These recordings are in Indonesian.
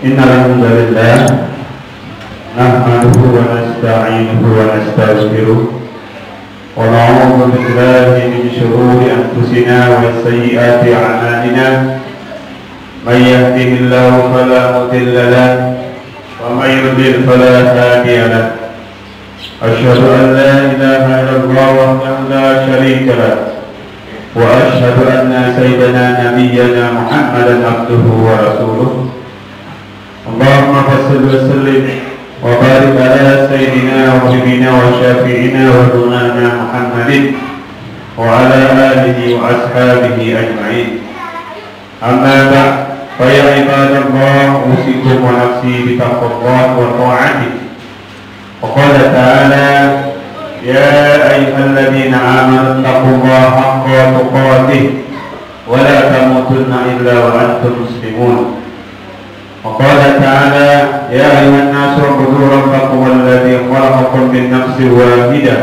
Innalhamdulillah nahmaduhu wa nasta'inuhu wa nastaghfiruh wa na'udzu billahi min shururi anfusina wa sayyiati a'malina may yahdihillahu fala mudilla lahu wa may yudlil fala hadiya lahu asyhadu an la ilaha illallah wahdahu la syarika lahu wa asyhadu anna sayyidana nabiyyana Muhammadan abduhu wa rasuluh. Allahumma salli wa sallim wa barik ala sayyidina wa habibina wa syafi'ina wa dunana Muhammadin wa ala alihi wa ashabihi ajma'in. Amma ba'd, fa ya ibadallah, usikum wa nafsi bi taqwallah wa ta'atihi. Wa qala ta'ala ya ayyuhalladzina amanu taqullaha haqqa tuqatih wa la tamutunna illa wa antum muslimun. وقال تعالى يا أيها الناس اعبدوا ربكم الذي خلقكم من نفس واحدة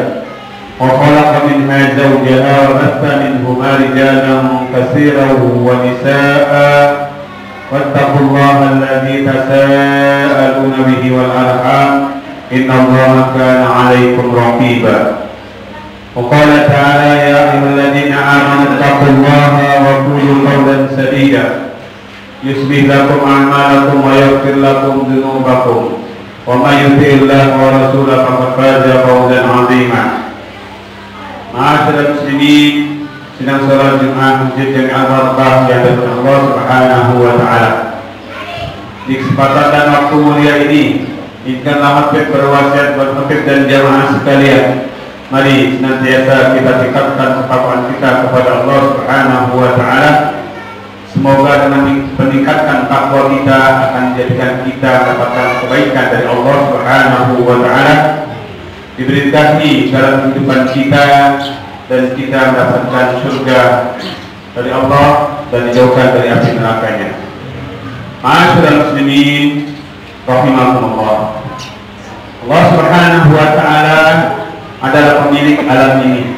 وخلق منها زوجها وبث منهما رجالا كثيرا ونساء واتقوا الله الذي تساءلون به والأرحام إن الله كان عليكم رقيبا. وقال تعالى يا أيها الذين آمنوا اتقوا الله وقولوا قولا سديدا يصلح لكم أعمالكم ويغفر لكم ذنوبكم ومن يطع الله ورسوله فقد فاز فوزا عظيما. Ma'asyiral muslimin, sidang salat Jumat Masjid Jami' Al-Barakah yang dirahmati Allah Subhanahu wa taala. Di kesempatan dan waktu mulia ini, izinkanlah Habib berwasiat buat Habib dan jamaah sekalian. Mari senantiasa kita tingkatkan ketakwaan kita kepada Allah Subhanahu wa taala. Semoga dengan meningkatkan takwa kita akan menjadikan kita mendapatkan kebaikan dari Allah Subhanahu wa taala, diberkahi dalam kehidupan kita dan kita mendapatkan surga dari Allah dan dijauhkan dari api nerakanya. Ma'asyiral muslimin rahimakumullah. Allah Subhanahu wa taala adalah pemilik alam ini.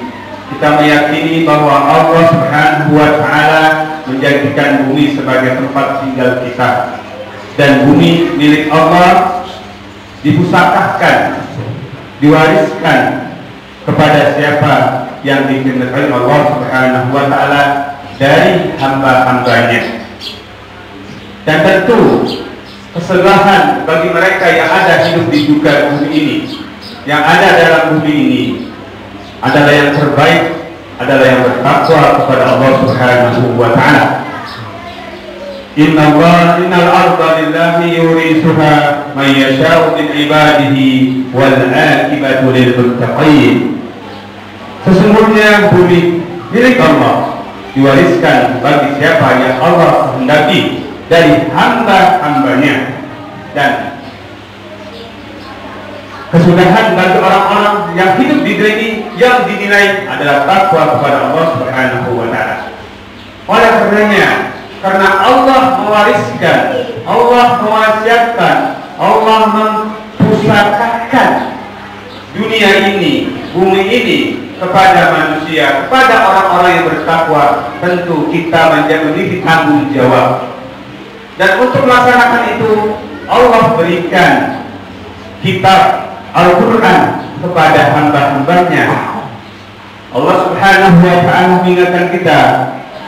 Kita meyakini bahwa Allah Subhanahu wa taala menjadikan bumi sebagai tempat tinggal kita, dan bumi milik Allah dipusakakan, diwariskan kepada siapa yang dikehendaki Allah Subhanahu wa taala dari hamba-hambanya. Dan tentu kesalahan bagi mereka yang ada hidup di juga bumi ini, yang ada dalam bumi ini, adalah yang terbaik adalah yang bertakwa kepada Allah Subhanahu wa taala. Innal arda lillahi yurisuha man yasha'u min ibadihi wal aqibatu lil muttaqin. Sesungguhnya bumi milik Allah diwariskan bagi siapa yang Allah kehendaki dari hamba-hambanya, dan kesudahan bagi orang-orang yang hidup di dunia ini yang dinilai adalah takwa kepada Allah Subhanahu wa taala. Oleh karenanya, karena Allah mewariskan, Allah mewasiatkan, Allah mempusakakan dunia ini, bumi ini kepada manusia, kepada orang-orang yang bertakwa, tentu kita memiliki tanggung jawab. Dan untuk melaksanakan itu, Allah berikan kitab Al-Quran kepada hamba-hambanya. Allah Subhanahu wa ta'ala mengingatkan kita,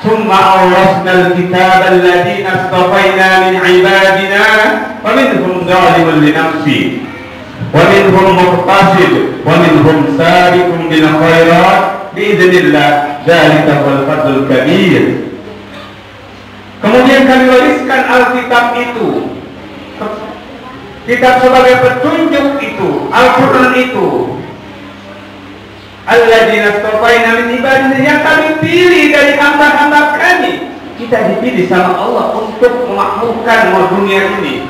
"Tsumma awrasnal kitaba alladziina astafaina min 'ibadina faminhum zalimun li nafsi wa minhum muqtasid wa minhum sabiqun bil khairat biidznillah dzalika huwal fadlul kabir." Kemudian kami wariskan Alkitab itu, kitab sebagai petunjuk itu, Al-Quran itu, alladzina astafaina min ibadina, yang kami pilih dari hamba-hamba kami. Kita dipilih sama Allah untuk memakmurkan dunia ini,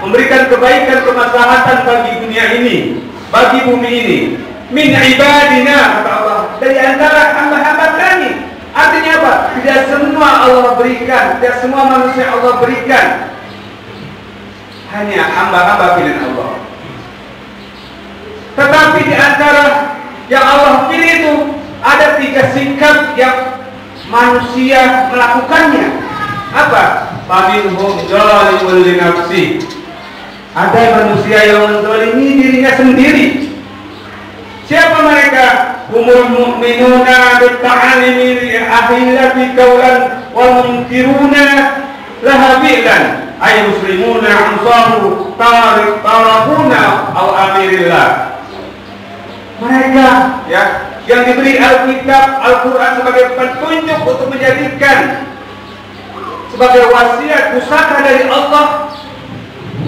memberikan kebaikan, kemaslahatan bagi dunia ini, bagi bumi ini. Min ibadina, kata Allah, dari antara hamba-hamba kami. Artinya apa? Tidak semua Allah berikan, tidak semua manusia Allah berikan, hanya hamba-hamba pilihan Allah. Tetapi di antara yang Allah pilih itu ada 3 sikap yang manusia melakukannya. Apa? faminhum zalimun li nafsi. Ada manusia yang menzalimi dirinya sendiri. Siapa mereka? Humul mu'minuna bitta'alimi ahillati qawlan wa munkiruna laha bi'lan ay muslimuna ansaru tarafuna aw amirillah. Mereka ya yang diberi Alkitab, Al-Quran sebagai petunjuk untuk menjadikan sebagai wasiat pusaka dari Allah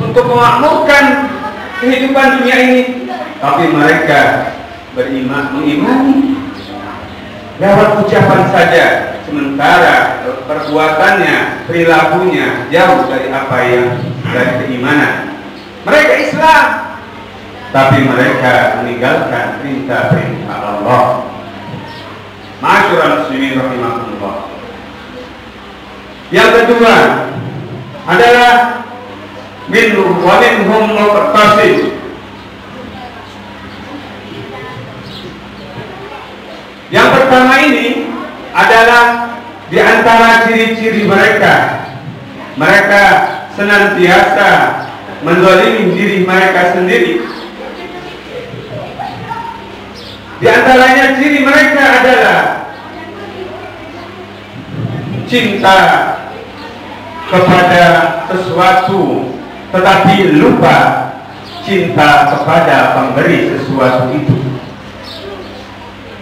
untuk memakmurkan kehidupan dunia ini, tapi mereka mengimani lewat ucapan saja, sementara perbuatannya, perilakunya jauh dari apa yang dari keimanan. Mereka Islam, tapi mereka meninggalkan perintah-perintah Allah. Ma'asyiral muslimin rahimakumullah. Yang kedua adalah minhum wa minhum muqtasid. Yang pertama ini adalah di antara ciri-ciri mereka. Mereka senantiasa menzalimi diri mereka sendiri. Di antaranya ciri mereka adalah cinta kepada sesuatu tetapi lupa cinta kepada pemberi sesuatu itu.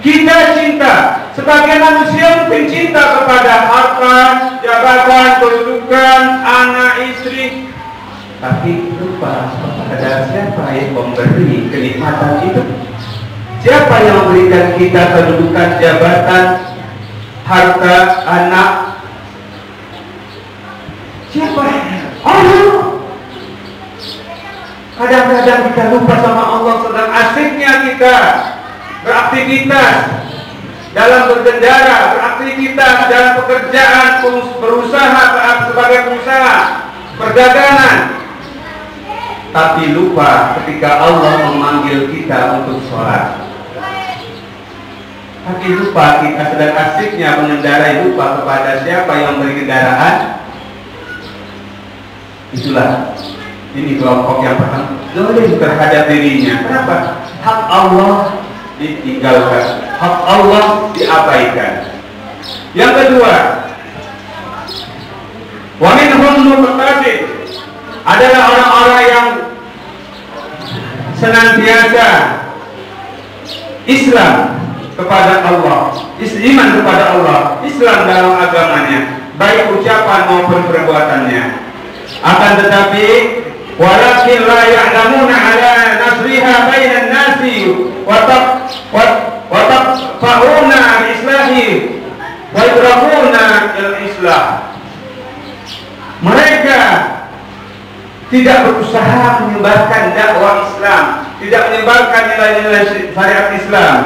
Kita cinta, sebagai manusia mungkin cinta kepada harta, jabatan, kedudukan, anak, istri, tapi lupa kepada siapa yang memberi kenikmatan itu. Siapa yang memberikan kita kedudukan, jabatan, harta, anak? Siapa? Allah. Kadang-kadang kita lupa sama Allah, sedang asiknya kita beraktivitas dalam berkendara, beraktivitas dalam pekerjaan, berusaha sebagai pengusaha, perdagangan, tapi lupa ketika Allah memanggil kita untuk sholat. Tapi lupa kita sedang asiknya mengendarai, lupa kepada siapa yang beri kendaraan. Itulah ini kelompok yang pertama, zalim terhadap dirinya. Kenapa? Hak Allah ditinggalkan, hak Allah diabaikan. Yang kedua, wa minhum muqtasid, adalah orang-orang yang senantiasa Islam kepada Allah, iman kepada Allah, Islam dalam agamanya, baik ucapan maupun perbuatannya. Akan tetapi walakin la ya'lamuna ala nasriha bainan nasi wa taqfauna al-islahi wa yudrakuna al-islah. Mereka tidak berusaha menyebarkan dakwah Islam, tidak menyebarkan nilai-nilai syariat Islam.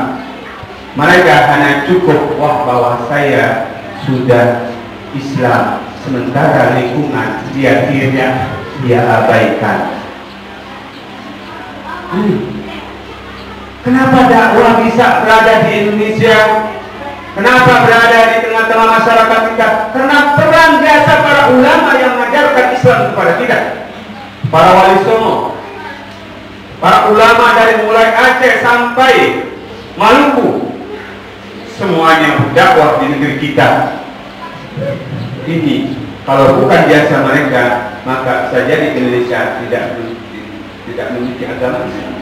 Mereka hanya cukup bahwa saya sudah Islam, sementara lingkungan dia abaikan. Kenapa dakwah bisa berada di Indonesia? Kenapa berada di tengah-tengah masyarakat kita? Karena peran jasa para ulama yang mengajarkan Islam kepada kita. Para wali songo, para ulama dari mulai Aceh sampai Maluku, semuanya berdakwah di negeri kita ini. Kalau bukan jasa mereka, maka bisa jadi Indonesia tidak memiliki agama Islam.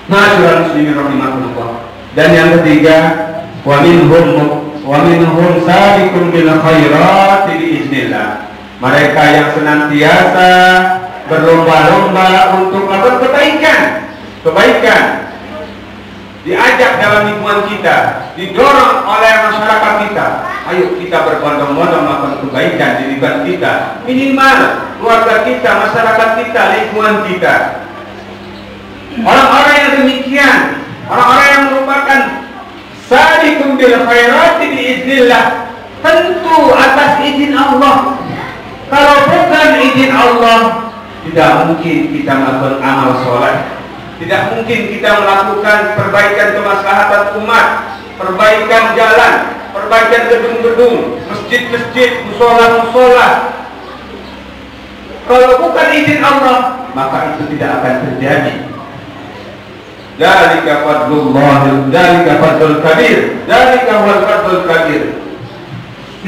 Ma'asyiral muslimin rahimakumullah. Dan yang ketiga, wa minhum sabiqun bil khairati biiznillah. Mereka yang senantiasa berlomba-lomba untuk melakukan kebaikan, diajak dalam lingkungan kita, didorong oleh masyarakat kita. Ayo kita berbondong-bondong melakukan kebaikan di lingkungan kita, minimal keluarga kita, masyarakat kita, lingkungan kita. Orang-orang yang demikian, orang-orang yang merupakan sabiqun bil khairati biiznillah, tentu atas izin Allah. Kalau bukan izin Allah, tidak mungkin kita melakukan amal sholat, tidak mungkin kita melakukan perbaikan kemaslahatan umat, perbaikan jalan, perbaikan gedung-gedung, masjid-masjid, musola-musola. Kalau bukan izin Allah, maka itu tidak akan terjadi. Dzalika fadlullah, dzalika fadlul kabir, dzalika huwal fadlul kabir.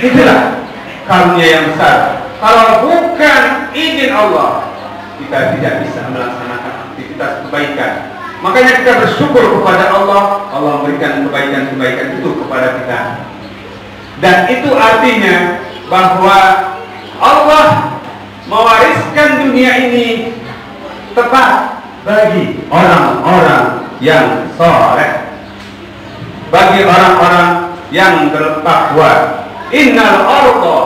Itulah karunia yang besar. Kalau bukan izin Allah, kita tidak bisa melaksanakan aktivitas kebaikan. Makanya kita bersyukur kepada Allah, Allah memberikan kebaikan-kebaikan itu kepada kita. Dan itu artinya bahwa Allah mewariskan dunia ini tepat bagi orang-orang yang saleh, bagi orang-orang yang bertakwa. Innal arda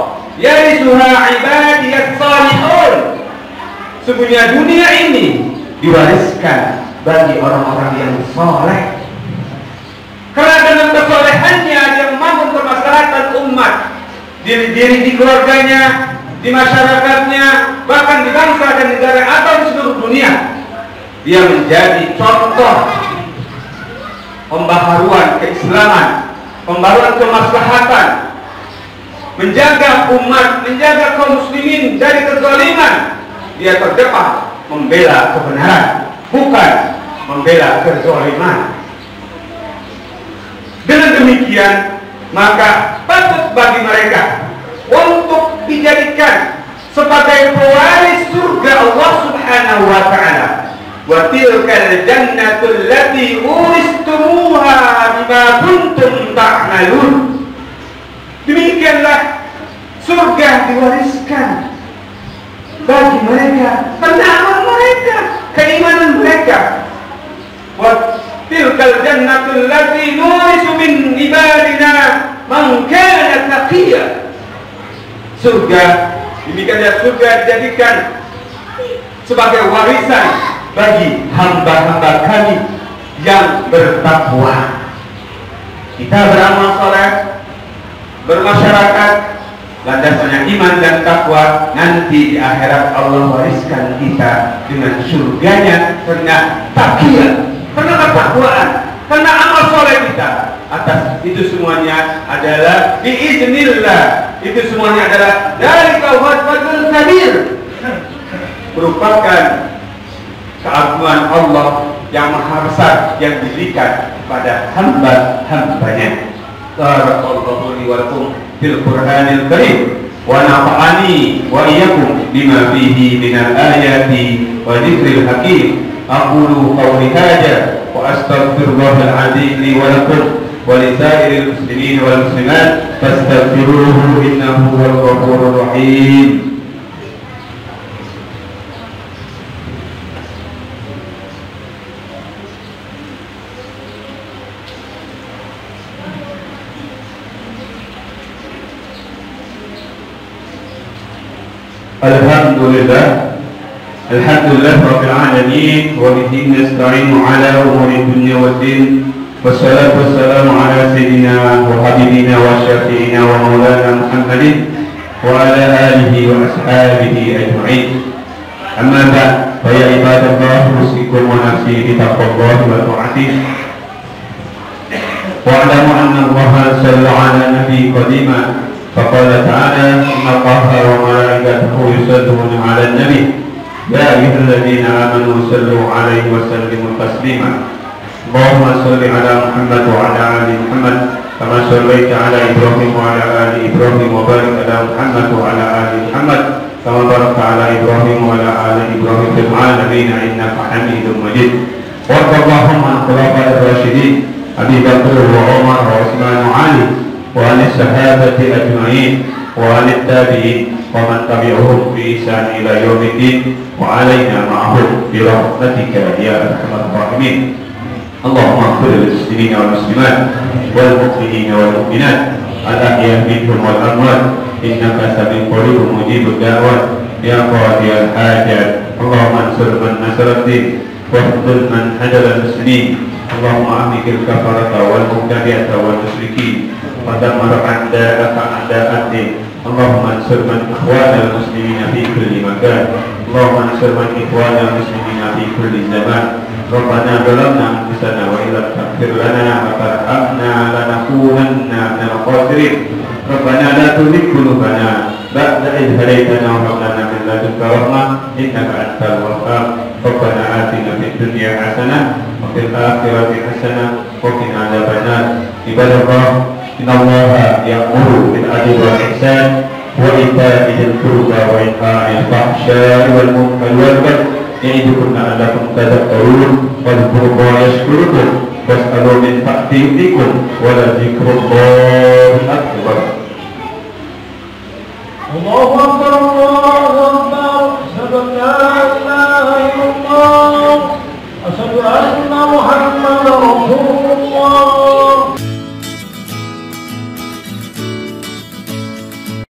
yarisuha ibadiyas salihun. Sesungguhnya dunia ini diwariskan bagi orang-orang yang saleh. Karena dengan kesolehannya dia mampu kemaslahatan umat, diri di keluarganya, di masyarakatnya, bahkan di bangsa dan negara atau di seluruh dunia. Dia menjadi contoh pembaharuan keislaman, pembaharuan kemaslahatan, menjaga umat, menjaga kaum muslimin dari kezaliman. Dia terdepan membela kebenaran, bukan membela kezaliman. Dengan demikian, maka patut bagi mereka untuk dijadikan sebagai pewaris surga Allah Subhanahu wa taala. Wa tilkal jannatul lati uristumuha bima kuntum ta'malun. Demikianlah surga diwariskan bagi mereka karena amal mereka, keimanan mereka. Wa tilkal jannatul lati nurisu min ibadina man kana taqiyya. Surga, demikianlah surga dijadikan sebagai warisan bagi hamba-hamba kami yang bertakwa. Kita beramal saleh, bermasyarakat, landasannya iman dan takwa. Nanti di akhirat Allah wariskan kita dengan surganya karena taqiyah, karena ketakwaan, karena amal soleh kita. Atas itu semuanya adalah biiznillah. Itu semuanya adalah dari fadlul kabir, merupakan keagungan Allah yang maha besar yang diberikan kepada hamba-hambanya. Barakallahu li wa lakum fil Qur'anil Karim wa nafa'ani wa iyyakum bima fihi minal ayati wa dzikril hakim. Aqulu qawli hadza wa astaghfirullahal azim li wa lakum wa li sa'iril muslimin wal muslimat fastaghfiruhu innahu huwal ghafurur rahim. Alhamdulillah Rabbil Alamin wa bihi nasta'inu ala umuri dunya waddin wassalatu wassalamu ala sayyidina wa habibina wa syafi'ina wa maulana Muhammadin wa ala alihi wa ashabihi ajma'in. Amma ba'd, fa ya ibadallah, usikum wa nafsi bi taqwallahi wa ta'atihi. Wa'lamu anna Allaha salla ala nabi qadima faqala ta'ala inna Allaha wa malaikatahu yusalluna ala nabi ya ayyuhalladzina amanu sallu alaihi wa sallimu taslima. Allahumma salli ala Muhammad wa ala ali Muhammad kama sallaita ala Ibrahim wa ala ali Ibrahim wa barik ala Muhammad wa ala ali Muhammad kama barakta ala Ibrahim wa ala ali Ibrahim fil alamin innaka Hamidum Majid. Warḍa Allahumma an khulafa'ir rasyidin Abi Bakr wa Umar wa Utsman wa Ali wa an sahabati ajma'in wa an tabi'in wa man tabi'uhum bi ihsan ila yaumiddin wa alaina ma'ahum bi rahmatika ya arhamar rahimin. Allahumma ighfir lil muslimina wal muslimat wal mu'minina wal mu'minat al-ahya'i minhum wal amwat innaka sami'un qaribun mujibud da'wat ya qadiyal hajat. Allahumma ansur man nasara ad-din wa khudh man hadara al-muslimin. Allahumma amikil kafarata wal mubtadi'ata wal musyrikin wa dammar a'da'aka a'da'ad-din. Allahumma ansur man ikhwana al-muslimina fi kulli makan. Allahumma ansur man ikhwana al-muslimina fi kulli zaman. ربنا ظلمنا أنفسنا وإن لم تغفر لنا وترحمنا لنكونن من الخاسرين ربنا لا تزغ قلوبنا بعد إذ هديتنا وهب لنا من لدنك رحمة إنك أنت الوهاب ربنا آتنا في الدنيا حسنة وفي الآخرة حسنة وقنا عذاب النار عباد الله إن الله يأمر بالعدل والإحسان وإيتاء ذي القربى وينهى عن الفحشاء والمنكر والبغي يعظكم لعلكم تذكرون واذكروا الله يذكركم واسألوا من فضله ولذكر الله أكبر